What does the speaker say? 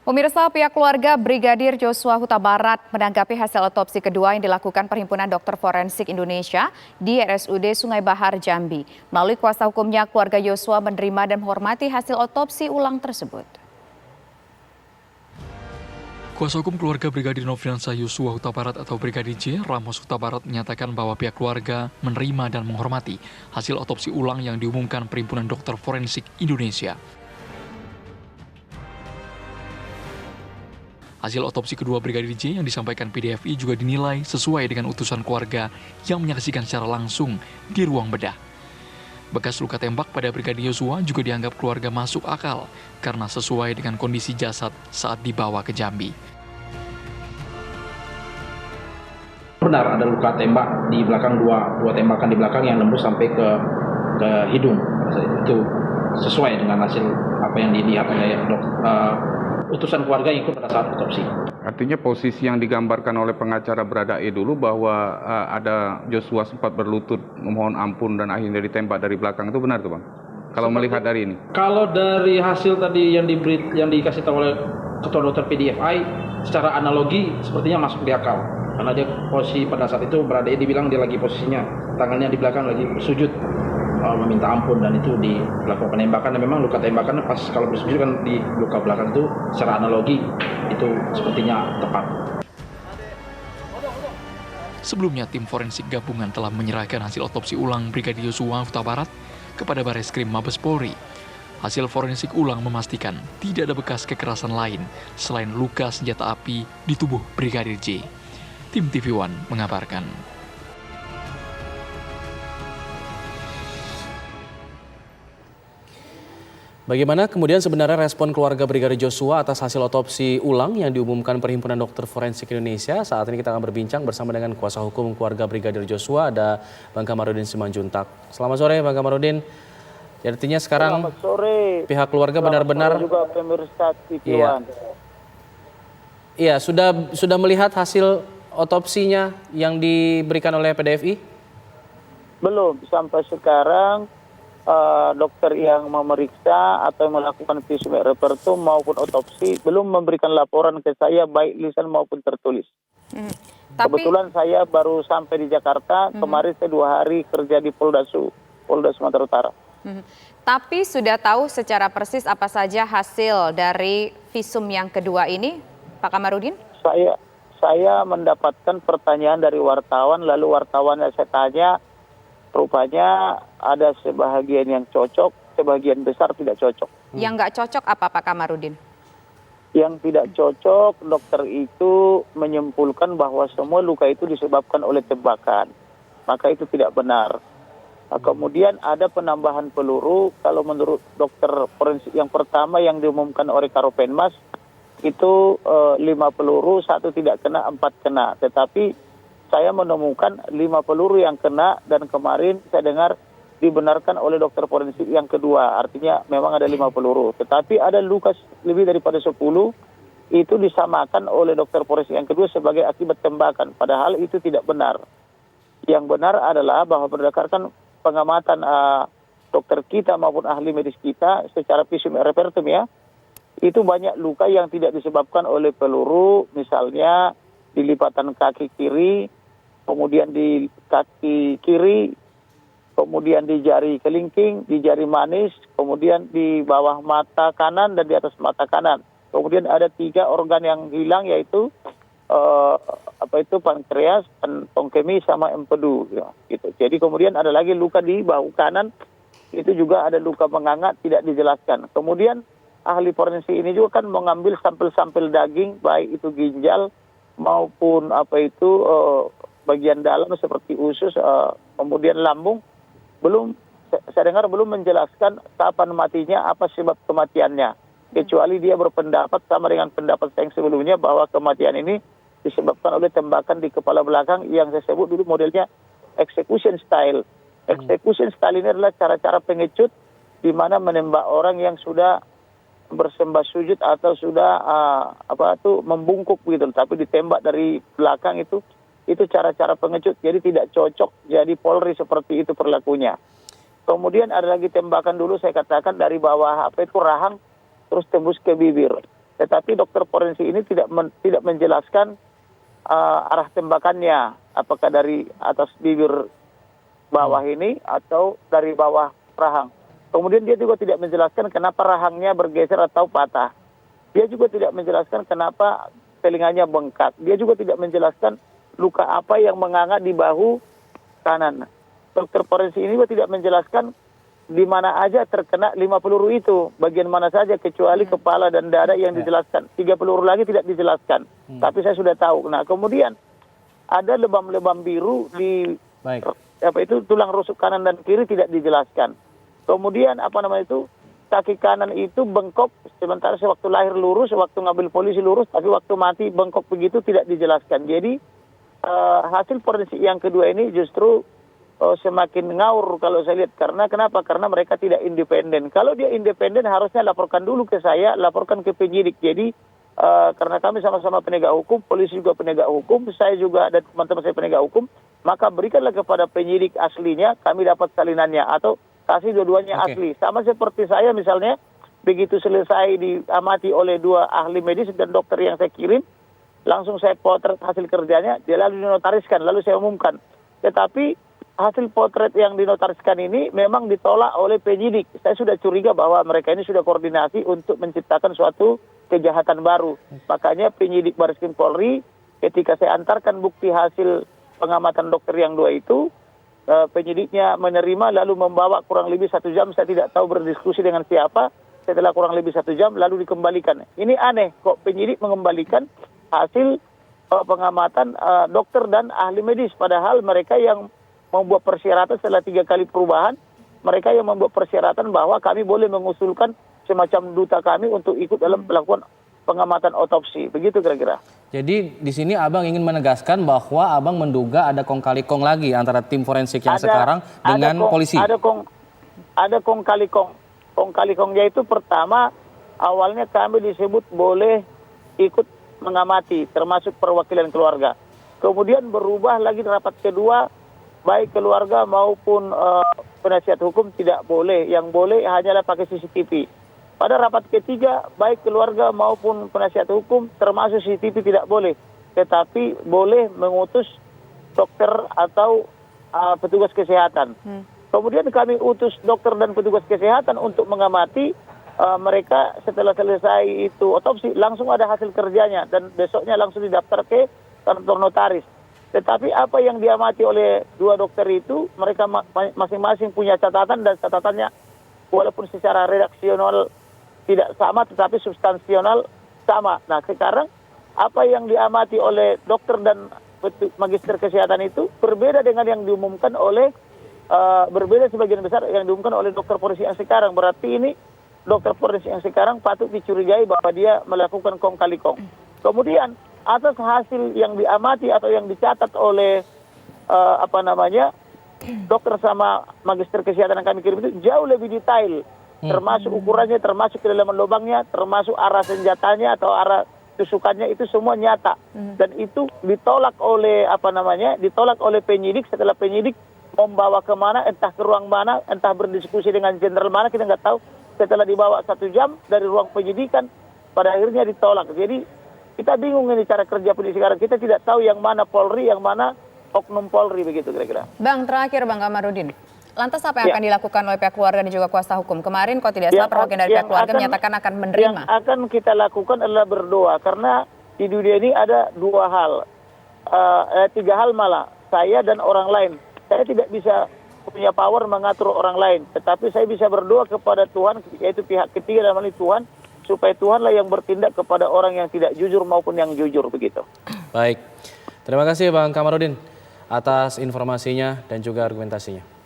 Pemirsa, pihak keluarga Brigadir Joshua Huta Barat menanggapi hasil otopsi kedua yang dilakukan Perhimpunan Dokter Forensik Indonesia di RSUD Sungai Bahar, Jambi. Melalui kuasa hukumnya, keluarga Joshua menerima dan menghormati hasil otopsi ulang tersebut. Kuasa hukum keluarga Brigadir Nofriansah Yosua Huta Barat atau Brigadir J, Ramos Huta Barat menyatakan bahwa pihak keluarga menerima dan menghormati hasil otopsi ulang yang diumumkan Perhimpunan Dokter Forensik Indonesia. Hasil otopsi kedua Brigadir J yang disampaikan PDFI juga dinilai sesuai dengan utusan keluarga yang menyaksikan secara langsung di ruang bedah. Bekas luka tembak pada Brigadir Joshua juga dianggap keluarga masuk akal karena sesuai dengan kondisi jasad saat dibawa ke Jambi. Benar ada luka tembak di belakang, dua tembakan di belakang yang nembus sampai ke hidung. Itu sesuai dengan hasil apa yang dilihat oleh utusan keluarga yang ikut pada saat otopsi. Artinya posisi yang digambarkan oleh pengacara Baradae dulu bahwa ada Joshua sempat berlutut memohon ampun dan akhirnya ditembak dari belakang, itu benar tuh Bang? Kalau melihat dari ini? Kalau dari hasil tadi yang dikasih tahu oleh Ketua Dokter PDFI, secara analogi sepertinya masuk di akal. Karena dia posisi pada saat itu Baradae dibilang dia lagi posisinya tangannya di belakang lagi sujud meminta ampun, dan itu di pelaku penembakan, dan memang luka tembakan pas kalau bersujud kan di luka belakang itu secara analogi itu sepertinya tepat. Sebelumnya tim forensik gabungan telah menyerahkan hasil otopsi ulang Brigadir Joshua Huta Barat kepada Bareskrim Mabes Polri. Hasil forensik ulang memastikan tidak ada bekas kekerasan lain selain luka senjata api di tubuh Brigadir J. Tim TV One mengabarkan. Bagaimana kemudian sebenarnya respon keluarga Brigadir Joshua atas hasil otopsi ulang yang diumumkan Perhimpunan Dokter Forensik Indonesia? Saat ini kita akan berbincang bersama dengan kuasa hukum keluarga Brigadir Joshua, ada Bang Kamarudin Simanjuntak. Selamat sore Bang Kamarudin. Artinya sekarang pihak keluarga benar-benar juga pemirsa TV One. Iya, sudah melihat hasil otopsinya yang diberikan oleh PDFI? Belum, sampai sekarang dokter yang memeriksa atau melakukan visum et repertum maupun otopsi belum memberikan laporan ke saya baik lisan maupun tertulis. Kebetulan saya baru sampai di Jakarta, kemarin saya 2 hari kerja di Polda Sumatera Utara. Tapi sudah tahu secara persis apa saja hasil dari visum yang kedua ini, Pak Kamarudin? Saya mendapatkan pertanyaan dari wartawan, lalu wartawannya saya tanya, rupanya ada sebahagian yang cocok, sebagian besar tidak cocok. Yang nggak cocok apa Pak Kamarudin? Yang tidak cocok, dokter itu menyimpulkan bahwa semua luka itu disebabkan oleh tembakan. Maka itu tidak benar. Kemudian ada penambahan peluru, kalau menurut dokter forensik yang pertama yang diumumkan oleh Karopenmas, itu 5 peluru, 1 tidak kena, 4 kena. Tetapi saya menemukan 5 peluru yang kena, dan kemarin saya dengar dibenarkan oleh dokter forensik yang kedua. Artinya memang ada 5 peluru. Tetapi ada luka lebih daripada 10, itu disamakan oleh dokter forensik yang kedua sebagai akibat tembakan. Padahal itu tidak benar. Yang benar adalah bahwa berdasarkan pengamatan dokter kita maupun ahli medis kita secara visum et repertum ya, itu banyak luka yang tidak disebabkan oleh peluru, misalnya di lipatan kaki kiri, kemudian di kaki kiri, kemudian di jari kelingking, di jari manis, kemudian di bawah mata kanan dan di atas mata kanan. Kemudian ada 3 organ yang hilang, yaitu pankreas, tongkemi, sama empedu. Ya, gitu. Jadi kemudian ada lagi luka di bahu kanan, itu juga ada luka mengangat, tidak dijelaskan. Kemudian ahli forensik ini juga kan mengambil sampel-sampel daging, baik itu ginjal maupun bagian dalam seperti usus, kemudian lambung. Saya dengar belum menjelaskan kapan matinya, apa sebab kematiannya. Kecuali dia berpendapat sama dengan pendapat saya yang sebelumnya bahwa kematian ini disebabkan oleh tembakan di kepala belakang yang saya sebut dulu modelnya execution style. Execution style ini adalah cara-cara pengecut di mana menembak orang yang sudah bersembah sujud atau sudah membungkuk gitu, tapi ditembak dari belakang, itu cara-cara pengecut. Jadi tidak cocok jadi Polri seperti itu perilakunya. Kemudian ada lagi tembakan dulu saya katakan dari bawah rahang terus tembus ke bibir. Tetapi dokter forensik ini tidak menjelaskan arah tembakannya, apakah dari atas bibir bawah ini atau dari bawah rahang. Kemudian dia juga tidak menjelaskan kenapa rahangnya bergeser atau patah. Dia juga tidak menjelaskan kenapa telinganya bengkak. Dia juga tidak menjelaskan luka apa yang menganga di bahu kanan. Dokter forensik ini juga tidak menjelaskan di mana aja terkena 5 peluru itu, bagian mana saja kecuali kepala dan dada yang dijelaskan. 3 peluru lagi tidak dijelaskan, tapi saya sudah tahu. Nah, kemudian ada lebam-lebam biru di tulang rusuk kanan dan kiri tidak dijelaskan. Kemudian kaki kanan itu bengkok, sementara sewaktu lahir lurus, sewaktu ngambil polisi lurus, tapi waktu mati bengkok begitu tidak dijelaskan. Jadi hasil forensik yang kedua ini justru semakin ngawur kalau saya lihat. Kenapa? Karena mereka tidak independen. Kalau dia independen harusnya laporkan dulu ke saya, laporkan ke penyidik. Jadi karena kami sama-sama penegak hukum, polisi juga penegak hukum, saya juga dan teman-teman saya penegak hukum, maka berikanlah kepada penyidik aslinya, kami dapat salinannya, atau kasih dua-duanya asli. Sama seperti saya misalnya, begitu selesai diamati oleh 2 ahli medis dan dokter yang saya kirim, langsung saya potret hasil kerjanya, dia lalu dinotariskan, lalu saya umumkan. Tetapi hasil potret yang dinotariskan ini memang ditolak oleh penyidik. Saya sudah curiga bahwa mereka ini sudah koordinasi untuk menciptakan suatu kejahatan baru. Makanya penyidik Barreskrim Polri ketika saya antarkan bukti hasil pengamatan dokter yang 2 itu, penyidiknya menerima lalu membawa kurang lebih 1 jam, saya tidak tahu berdiskusi dengan siapa, setelah kurang lebih 1 jam lalu dikembalikan. Ini aneh, kok penyidik mengembalikan hasil pengamatan dokter dan ahli medis, padahal mereka yang membuat persyaratan setelah 3 kali perubahan, mereka yang membuat persyaratan bahwa kami boleh mengusulkan semacam duta kami untuk ikut dalam melakukan pengamatan otopsi. Begitu kira-kira. Jadi di sini Abang ingin menegaskan bahwa Abang menduga ada kong kali kong lagi antara tim forensik yang sekarang dengan polisi. Ada kong kali kong. Kong kali kongnya itu pertama, awalnya kami disebut boleh ikut mengamati, termasuk perwakilan keluarga. Kemudian berubah lagi rapat kedua, baik keluarga maupun penasihat hukum tidak boleh. Yang boleh hanyalah pakai CCTV. Pada rapat ketiga, baik keluarga maupun penasihat hukum termasuk CCTV tidak boleh. Tetapi boleh mengutus dokter atau petugas kesehatan. Kemudian kami utus dokter dan petugas kesehatan untuk mengamati. Mereka setelah selesai itu otopsi, langsung ada hasil kerjanya. Dan besoknya langsung didaftar ke kantor notaris. Tetapi apa yang diamati oleh 2 dokter itu, mereka masing-masing punya catatan dan catatannya walaupun secara redaksional tidak sama, tetapi substansional sama. Nah, sekarang apa yang diamati oleh dokter dan magister kesehatan itu berbeda dengan yang diumumkan oleh, berbeda sebagian besar yang diumumkan oleh dokter forensik yang sekarang. Berarti ini dokter forensik yang sekarang patut dicurigai bahwa dia melakukan kong kali kong. Kemudian atas hasil yang diamati atau yang dicatat oleh dokter sama magister kesehatan yang kami kirim itu jauh lebih detail, termasuk ukurannya, termasuk kedalaman lubangnya, termasuk arah senjatanya atau arah tusukannya, itu semua nyata. Dan itu ditolak oleh ditolak oleh penyidik. Setelah penyidik membawa kemana, entah ke ruang mana, entah berdiskusi dengan jenderal mana, kita nggak tahu. Setelah dibawa 1 jam dari ruang penyidikan, pada akhirnya ditolak. Jadi kita bingung ini cara kerja polisi sekarang. Kita tidak tahu yang mana Polri, yang mana oknum Polri, begitu kira-kira. Bang, terakhir Bang Kamarudin. Lantas apa yang akan dilakukan oleh pihak keluarga dan juga kuasa hukum? Kemarin kalau tidak salah perwakilan dari pihak keluarga menyatakan akan menerima. Yang akan kita lakukan adalah berdoa. Karena di dunia ini ada 2 hal. 3 hal malah. Saya dan orang lain. Saya tidak bisa punya power mengatur orang lain. Tetapi saya bisa berdoa kepada Tuhan, yaitu pihak ketiga dalam hal ini Tuhan, supaya Tuhanlah yang bertindak kepada orang yang tidak jujur maupun yang jujur, begitu. Baik, terima kasih Bang Kamarudin atas informasinya dan juga argumentasinya.